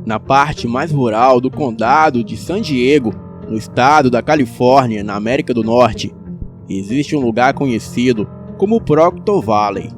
Na parte mais rural do condado de San Diego, no estado da Califórnia, na América do Norte, existe um lugar conhecido como Proctor Valley.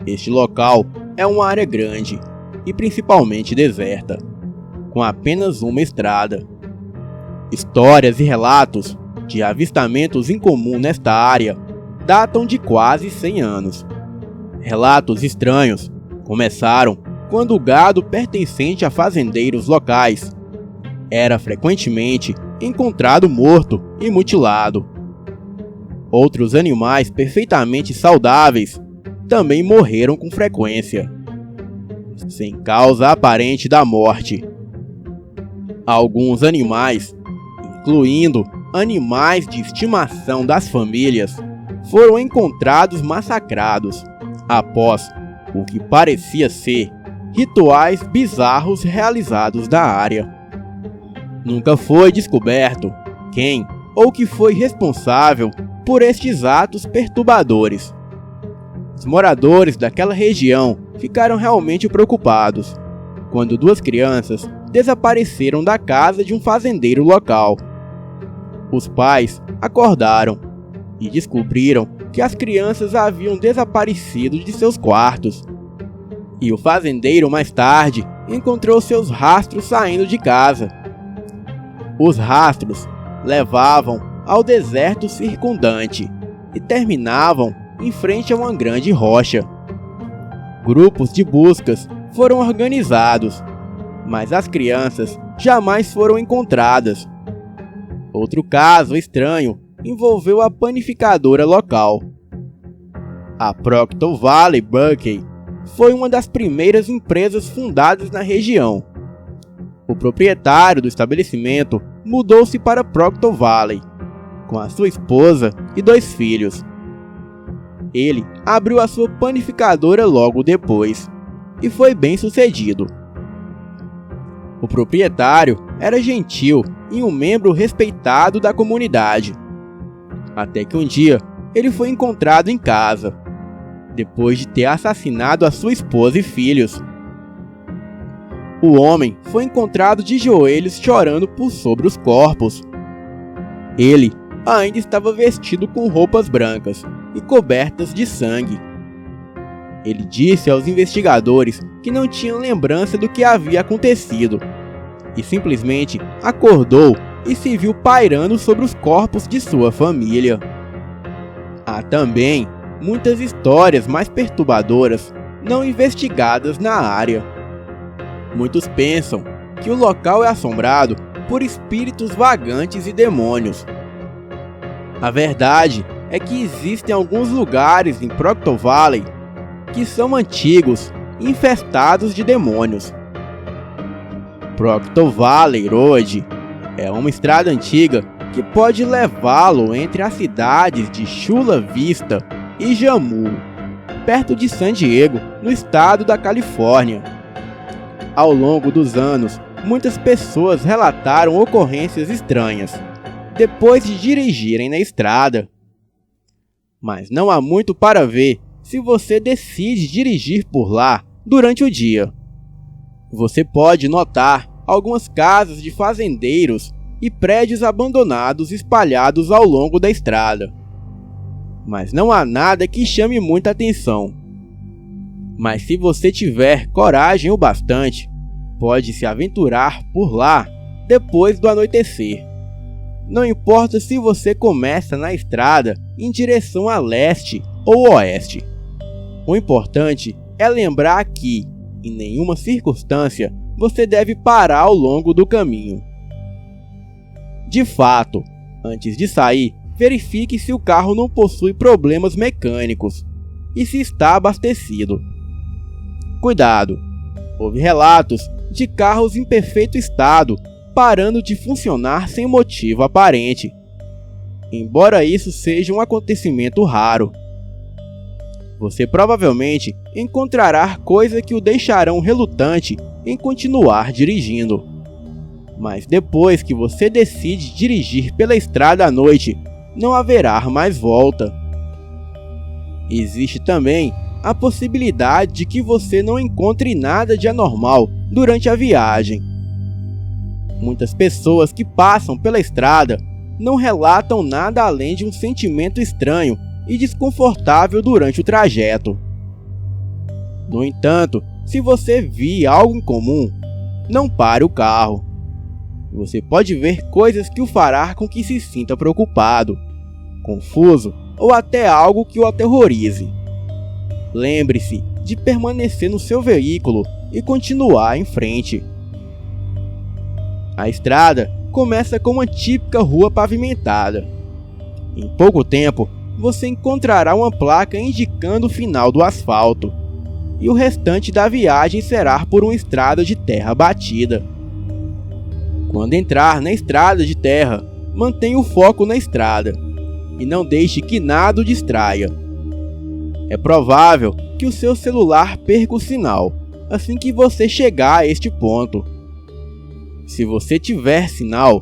Este local é uma área grande e principalmente deserta, com apenas uma estrada. Histórias e relatos de avistamentos incomuns nesta área datam de quase 100 anos. Relatos estranhos começaram quando o gado pertencente a fazendeiros locais era frequentemente encontrado morto e mutilado. Outros animais perfeitamente saudáveis também morreram com frequência, sem causa aparente da morte. Alguns animais, incluindo animais de estimação das famílias, foram encontrados massacrados após o que parecia ser rituais bizarros realizados na área. Nunca foi descoberto quem ou que foi responsável por estes atos perturbadores. Os moradores daquela região ficaram realmente preocupados quando 2 crianças desapareceram da casa de um fazendeiro local. Os pais acordaram e descobriram que as crianças haviam desaparecido de seus quartos. E o fazendeiro mais tarde encontrou seus rastros saindo de casa. Os rastros levavam ao deserto circundante e terminavam em frente a uma grande rocha. Grupos de buscas foram organizados, mas as crianças jamais foram encontradas. Outro caso estranho envolveu a panificadora local. A Proctor Valley Bakery foi uma das primeiras empresas fundadas na região. O proprietário do estabelecimento mudou-se para Proctor Valley, com a sua esposa e 2 filhos. Ele abriu a sua panificadora logo depois, e foi bem sucedido. O proprietário era gentil e um membro respeitado da comunidade. Até que um dia, ele foi encontrado em casa, depois de ter assassinado a sua esposa e filhos. O homem foi encontrado de joelhos chorando por sobre os corpos. Ele ainda estava vestido com roupas brancas e cobertas de sangue. Ele disse aos investigadores que não tinha lembrança do que havia acontecido e simplesmente acordou e se viu pairando sobre os corpos de sua família. Há também muitas histórias mais perturbadoras não investigadas na área. Muitos pensam que o local é assombrado por espíritos vagantes e demônios. A verdade é que existem alguns lugares em Proctor Valley que são antigos e infestados de demônios. Proctor Valley Road é uma estrada antiga que pode levá-lo entre as cidades de Chula Vista e Jammu, perto de San Diego, no estado da Califórnia. Ao longo dos anos, muitas pessoas relataram ocorrências estranhas depois de dirigirem na estrada. Mas não há muito para ver se você decide dirigir por lá durante o dia. Você pode notar algumas casas de fazendeiros e prédios abandonados espalhados ao longo da estrada. Mas não há nada que chame muita atenção. Mas se você tiver coragem o bastante, pode se aventurar por lá depois do anoitecer. Não importa se você começa na estrada em direção a leste ou oeste. O importante é lembrar que, em nenhuma circunstância, você deve parar ao longo do caminho. De fato, antes de sair, verifique se o carro não possui problemas mecânicos e se está abastecido. Cuidado! Houve relatos de carros em perfeito estado parando de funcionar sem motivo aparente, embora isso seja um acontecimento raro. Você provavelmente encontrará coisas que o deixarão relutante em continuar dirigindo. Mas depois que você decide dirigir pela estrada à noite, não haverá mais volta. Existe também a possibilidade de que você não encontre nada de anormal durante a viagem. Muitas pessoas que passam pela estrada não relatam nada além de um sentimento estranho e desconfortável durante o trajeto. No entanto, se você vir algo incomum, não pare o carro. Você pode ver coisas que o fará com que se sinta preocupado, confuso ou até algo que o aterrorize. Lembre-se de permanecer no seu veículo e continuar em frente. A estrada começa com uma típica rua pavimentada. Em pouco tempo, você encontrará uma placa indicando o final do asfalto, e o restante da viagem será por uma estrada de terra batida. Quando entrar na estrada de terra, mantenha o foco na estrada e não deixe que nada o distraia. É provável que o seu celular perca o sinal assim que você chegar a este ponto. Se você tiver sinal,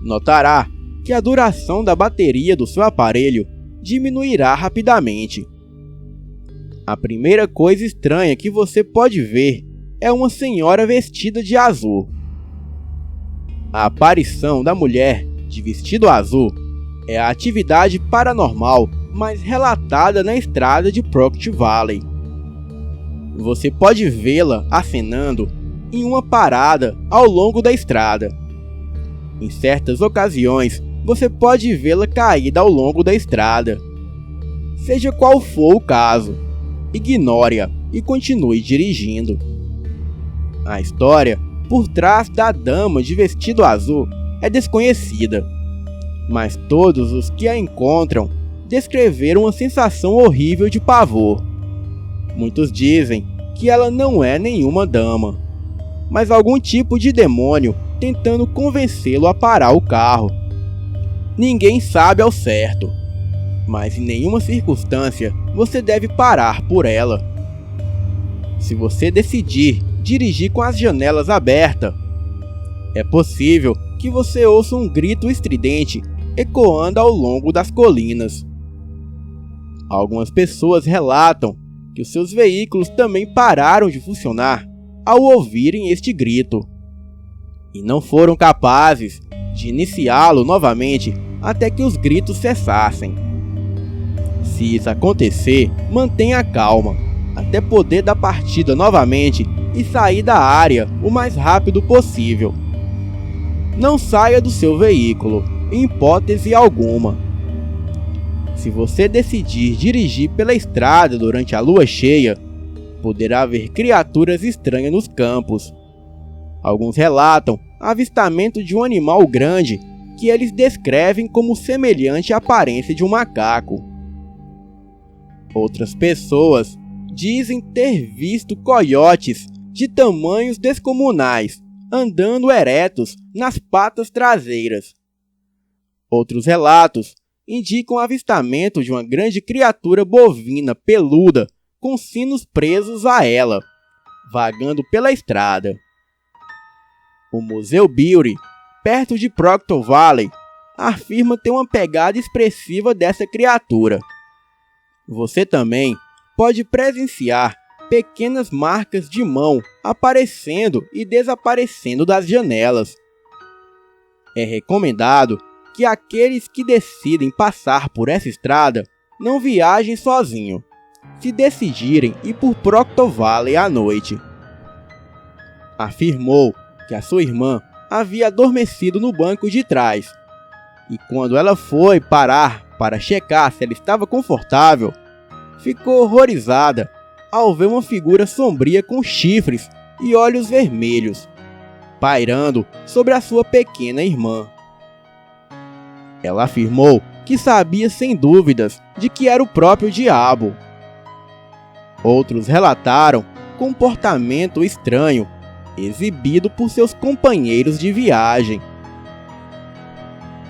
notará que a duração da bateria do seu aparelho diminuirá rapidamente. A primeira coisa estranha que você pode ver é uma senhora vestida de azul. A aparição da mulher de vestido azul é a atividade paranormal mais relatada na estrada de Proctor Valley. Você pode vê-la acenando em uma parada ao longo da estrada. Em certas ocasiões, você pode vê-la caída ao longo da estrada. Seja qual for o caso, ignore-a e continue dirigindo. A história por trás da dama de vestido azul é desconhecida, mas todos os que a encontram descreveram uma sensação horrível de pavor. Muitos dizem que ela não é nenhuma dama, mas algum tipo de demônio tentando convencê-lo a parar o carro. Ninguém sabe ao certo, mas em nenhuma circunstância você deve parar por ela. Se você decidir dirigir com as janelas abertas, é possível que você ouça um grito estridente ecoando ao longo das colinas. Algumas pessoas relatam que os seus veículos também pararam de funcionar ao ouvirem este grito, e não foram capazes de iniciá-lo novamente até que os gritos cessassem. Se isso acontecer, mantenha calma, até poder dar partida novamente e sair da área o mais rápido possível. Não saia do seu veículo, em hipótese alguma. Se você decidir dirigir pela estrada durante a lua cheia, poderá ver criaturas estranhas nos campos. Alguns relatam avistamento de um animal grande que eles descrevem como semelhante à aparência de um macaco. Outras pessoas dizem ter visto coiotes de tamanhos descomunais andando eretos nas patas traseiras. Outros relatos indicam o avistamento de uma grande criatura bovina peluda com sinos presos a ela, vagando pela estrada. O Museu Beauty, perto de Proctor Valley, afirma ter uma pegada expressiva dessa criatura. Você também pode presenciar pequenas marcas de mão aparecendo e desaparecendo das janelas. É recomendado que aqueles que decidem passar por essa estrada não viajem sozinhos, se decidirem ir por Proctor Valley à noite. Afirmou que a sua irmã havia adormecido no banco de trás, e quando ela foi parar para checar se ela estava confortável, ficou horrorizada ao ver uma figura sombria com chifres e olhos vermelhos, pairando sobre a sua pequena irmã. Ela afirmou que sabia sem dúvidas de que era o próprio diabo. Outros relataram comportamento estranho exibido por seus companheiros de viagem.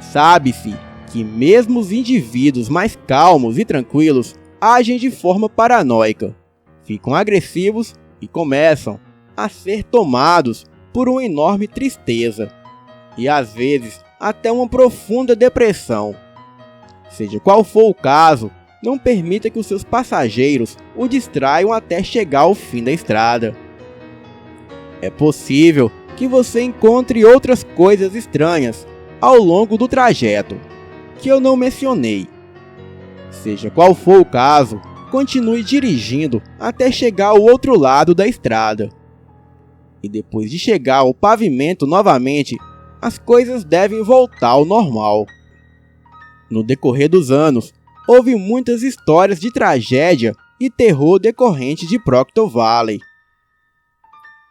Sabe-se que mesmo os indivíduos mais calmos e tranquilos agem de forma paranoica, ficam agressivos e começam a ser tomados por uma enorme tristeza e às vezes até uma profunda depressão. Seja qual for o caso, não permita que os seus passageiros o distraiam até chegar ao fim da estrada. É possível que você encontre outras coisas estranhas ao longo do trajeto, que eu não mencionei. Seja qual for o caso, continue dirigindo até chegar ao outro lado da estrada. E depois de chegar ao pavimento novamente, as coisas devem voltar ao normal. No decorrer dos anos, houve muitas histórias de tragédia e terror decorrente de Proctor Valley.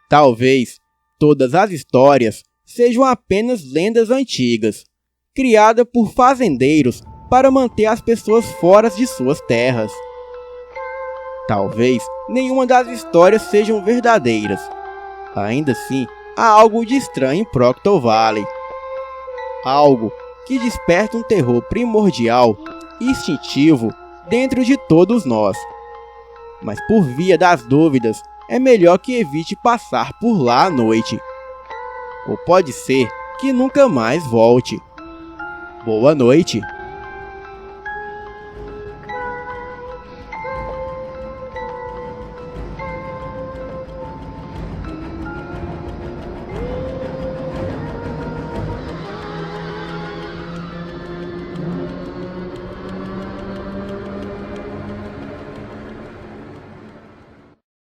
Talvez todas as histórias sejam apenas lendas antigas, criadas por fazendeiros para manter as pessoas fora de suas terras. Talvez nenhuma das histórias sejam verdadeiras. Ainda assim, há algo de estranho em Proctor Valley. Algo que desperta um terror primordial e instintivo dentro de todos nós. Mas por via das dúvidas, é melhor que evite passar por lá à noite. Ou pode ser que nunca mais volte. Boa noite.